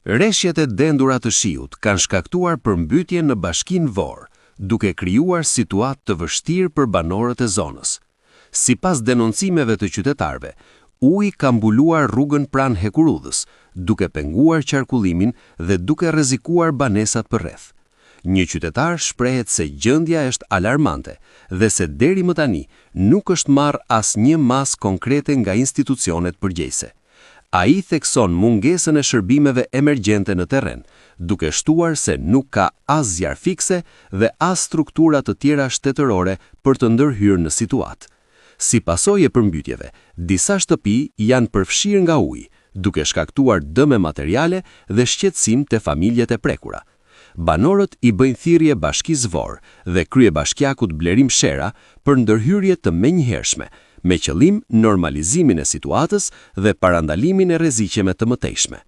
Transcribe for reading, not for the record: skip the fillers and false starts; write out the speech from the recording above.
Reshjet e dendura të shiut kanë shkaktuar përmbytje në bashkinë Vor, duke krijuar situatë të vështirë për banorët e zonës. Sipas denoncimeve të qytetarëve, uji ka mbuluar rrugën pranë hekurudhës, duke penguar qarkullimin dhe duke rrezikuar banesat përreth. Një qytetar shprehet se gjendja është alarmante dhe se deri më tani nuk është marrë asnjë masë konkrete nga institucionet përgjegjëse. Ai thekson mungesën e shërbimeve emergjente në terren, duke shtuar se nuk ka as zjarr fikse dhe as struktura të tjera shtetërore për të ndërhyrë në situatë. Si pasojë e përmbytjeve, disa shtëpi janë përfshirë nga uji, duke shkaktuar dëme materiale dhe shqetësim te familjet e prekura. Banorët i bëjnë thirrje Bashkisë Vor dhe kryebashkiakut Blerim Shera për ndërhyrje të menjëhershme, me qëllim normalizimin e situatës dhe parandalimin e rreziqeve të mëtejshme.